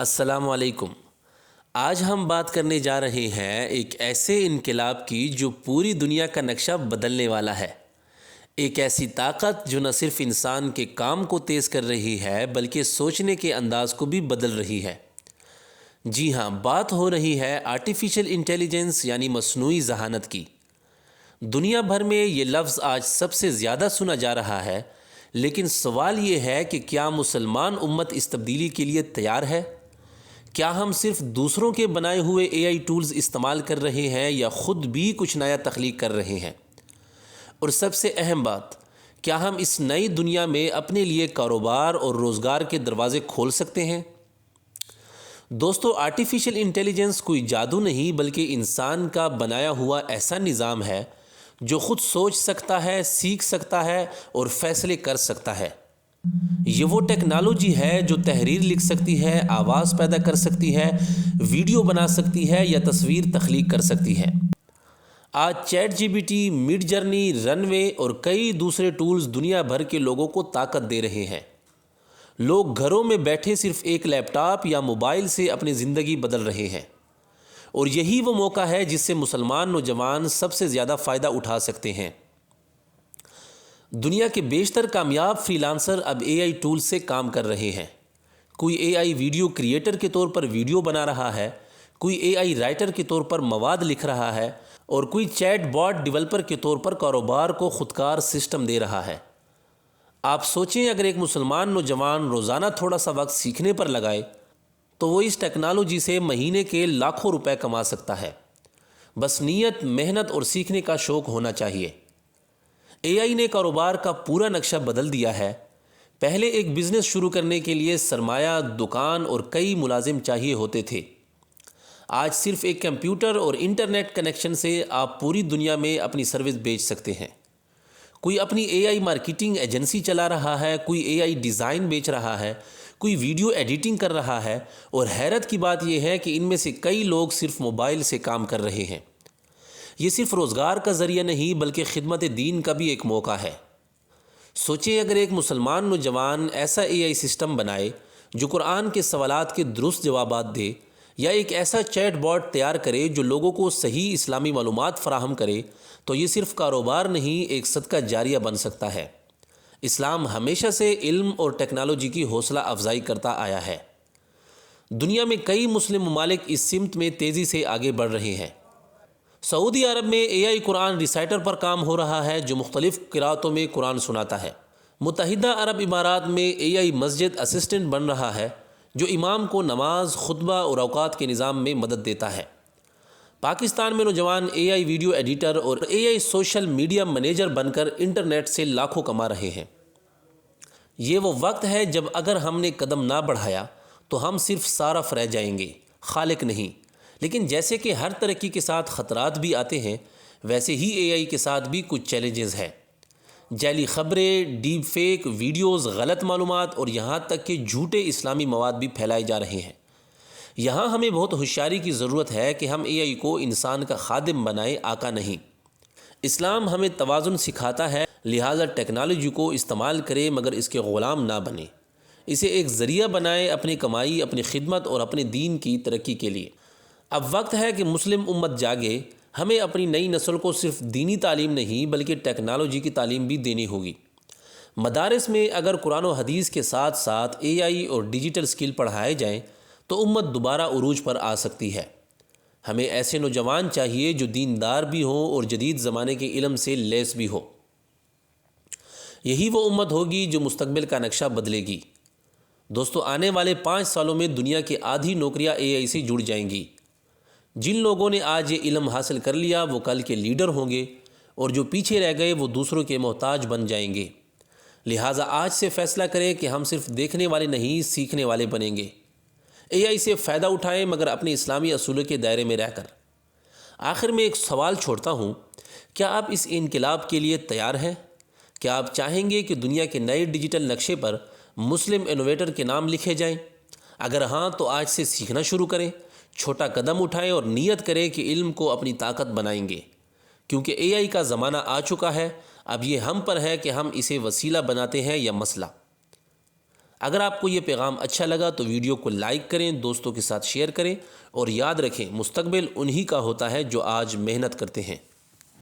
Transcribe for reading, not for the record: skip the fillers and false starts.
السلام علیکم۔ آج ہم بات کرنے جا رہے ہیں ایک ایسے انقلاب کی جو پوری دنیا کا نقشہ بدلنے والا ہے۔ ایک ایسی طاقت جو نہ صرف انسان کے کام کو تیز کر رہی ہے بلکہ سوچنے کے انداز کو بھی بدل رہی ہے۔ جی ہاں، بات ہو رہی ہے آرٹیفیشل انٹیلیجنس یعنی مصنوعی ذہانت کی۔ دنیا بھر میں یہ لفظ آج سب سے زیادہ سنا جا رہا ہے، لیکن سوال یہ ہے کہ کیا مسلمان امت اس تبدیلی کے لیے تیار ہے؟ کیا ہم صرف دوسروں کے بنائے ہوئے AI ٹولز استعمال کر رہے ہیں یا خود بھی کچھ نیا تخلیق کر رہے ہیں؟ اور سب سے اہم بات، کیا ہم اس نئی دنیا میں اپنے لیے کاروبار اور روزگار کے دروازے کھول سکتے ہیں؟ دوستو، آرٹیفیشل انٹیلیجنس کوئی جادو نہیں بلکہ انسان کا بنایا ہوا ایسا نظام ہے جو خود سوچ سکتا ہے، سیکھ سکتا ہے اور فیصلے کر سکتا ہے۔ یہ وہ ٹیکنالوجی ہے جو تحریر لکھ سکتی ہے، آواز پیدا کر سکتی ہے، ویڈیو بنا سکتی ہے یا تصویر تخلیق کر سکتی ہے۔ آج چیٹ GPT، مڈ جرنی، رن وے اور کئی دوسرے ٹولز دنیا بھر کے لوگوں کو طاقت دے رہے ہیں۔ لوگ گھروں میں بیٹھے صرف ایک لیپ ٹاپ یا موبائل سے اپنی زندگی بدل رہے ہیں، اور یہی وہ موقع ہے جس سے مسلمان نوجوان سب سے زیادہ فائدہ اٹھا سکتے ہیں۔ دنیا کے بیشتر کامیاب فری لانسر اب AI ٹولز سے کام کر رہے ہیں۔ کوئی AI ویڈیو کریئٹر کے طور پر ویڈیو بنا رہا ہے، کوئی AI رائٹر کے طور پر مواد لکھ رہا ہے، اور کوئی چیٹ باٹ ڈیولپر کے طور پر کاروبار کو خودکار سسٹم دے رہا ہے۔ آپ سوچیں، اگر ایک مسلمان نوجوان روزانہ تھوڑا سا وقت سیکھنے پر لگائے تو وہ اس ٹیکنالوجی سے مہینے کے لاکھوں روپے کما سکتا ہے۔ بس نیت، محنت اور سیکھنے کا شوق ہونا چاہیے۔ AI نے کاروبار کا پورا نقشہ بدل دیا ہے۔ پہلے ایک بزنس شروع کرنے کے لیے سرمایہ، دکان اور کئی ملازم چاہیے ہوتے تھے۔ آج صرف ایک کمپیوٹر اور انٹرنیٹ کنیکشن سے آپ پوری دنیا میں اپنی سروس بیچ سکتے ہیں۔ کوئی اپنی AI مارکیٹنگ ایجنسی چلا رہا ہے، کوئی AI ڈیزائن بیچ رہا ہے، کوئی ویڈیو ایڈیٹنگ کر رہا ہے، اور حیرت کی بات یہ ہے کہ ان میں سے کئی لوگ صرف موبائل سے کام کر رہے ہیں۔ یہ صرف روزگار کا ذریعہ نہیں بلکہ خدمت دین کا بھی ایک موقع ہے۔ سوچیں، اگر ایک مسلمان نوجوان ایسا AI سسٹم بنائے جو قرآن کے سوالات کے درست جوابات دے، یا ایک ایسا چیٹ باٹ تیار کرے جو لوگوں کو صحیح اسلامی معلومات فراہم کرے، تو یہ صرف کاروبار نہیں، ایک صدقہ جاریہ بن سکتا ہے۔ اسلام ہمیشہ سے علم اور ٹیکنالوجی کی حوصلہ افزائی کرتا آیا ہے۔ دنیا میں کئی مسلم ممالک اس سمت میں تیزی سے آگے بڑھ رہے ہیں۔ سعودی عرب میں AI قرآن ریسائٹر پر کام ہو رہا ہے جو مختلف قرأتوں میں قرآن سناتا ہے۔ متحدہ عرب امارات میں AI مسجد اسسٹنٹ بن رہا ہے جو امام کو نماز، خطبہ اور اوقات کے نظام میں مدد دیتا ہے۔ پاکستان میں نوجوان AI ویڈیو ایڈیٹر اور AI سوشل میڈیا مینیجر بن کر انٹرنیٹ سے لاکھوں کما رہے ہیں۔ یہ وہ وقت ہے جب اگر ہم نے قدم نہ بڑھایا تو ہم صرف صارف رہ جائیں گے، خالق نہیں۔ لیکن جیسے کہ ہر ترقی کے ساتھ خطرات بھی آتے ہیں، ویسے ہی AI کے ساتھ بھی کچھ چیلنجز ہیں۔ جعلی خبریں، ڈیپ فیک ویڈیوز، غلط معلومات اور یہاں تک کہ جھوٹے اسلامی مواد بھی پھیلائے جا رہے ہیں۔ یہاں ہمیں بہت ہوشیاری کی ضرورت ہے کہ ہم AI کو انسان کا خادم بنائیں، آقا نہیں۔ اسلام ہمیں توازن سکھاتا ہے، لہٰذا ٹیکنالوجی کو استعمال کرے مگر اس کے غلام نہ بنے۔ اسے ایک ذریعہ بنائے اپنی کمائی، اپنی خدمت اور اپنے دین کی ترقی کے لیے۔ اب وقت ہے کہ مسلم امت جاگے۔ ہمیں اپنی نئی نسل کو صرف دینی تعلیم نہیں بلکہ ٹیکنالوجی کی تعلیم بھی دینی ہوگی۔ مدارس میں اگر قرآن و حدیث کے ساتھ ساتھ AI اور ڈیجیٹل سکل پڑھائے جائیں تو امت دوبارہ عروج پر آ سکتی ہے۔ ہمیں ایسے نوجوان چاہیے جو دیندار بھی ہوں اور جدید زمانے کے علم سے لیس بھی ہو۔ یہی وہ امت ہوگی جو مستقبل کا نقشہ بدلے گی۔ دوستو، آنے والے 5 سالوں میں دنیا کی آدھی نوکریاں AI سے جڑ جائیں گی۔ جن لوگوں نے آج یہ علم حاصل کر لیا وہ کل کے لیڈر ہوں گے، اور جو پیچھے رہ گئے وہ دوسروں کے محتاج بن جائیں گے۔ لہٰذا آج سے فیصلہ کریں کہ ہم صرف دیکھنے والے نہیں، سیکھنے والے بنیں گے۔ AI سے فائدہ اٹھائیں مگر اپنے اسلامی اصولوں کے دائرے میں رہ کر۔ آخر میں ایک سوال چھوڑتا ہوں، کیا آپ اس انقلاب کے لیے تیار ہیں؟ کیا آپ چاہیں گے کہ دنیا کے نئے ڈیجیٹل نقشے پر مسلم انوویٹر کے نام لکھے جائیں؟ اگر ہاں تو آج سے سیکھنا شروع کریں، چھوٹا قدم اٹھائیں اور نیت کریں کہ علم کو اپنی طاقت بنائیں گے، کیونکہ AI کا زمانہ آ چکا ہے۔ اب یہ ہم پر ہے کہ ہم اسے وسیلہ بناتے ہیں یا مسئلہ۔ اگر آپ کو یہ پیغام اچھا لگا تو ویڈیو کو لائک کریں، دوستوں کے ساتھ شیئر کریں، اور یاد رکھیں مستقبل انہی کا ہوتا ہے جو آج محنت کرتے ہیں۔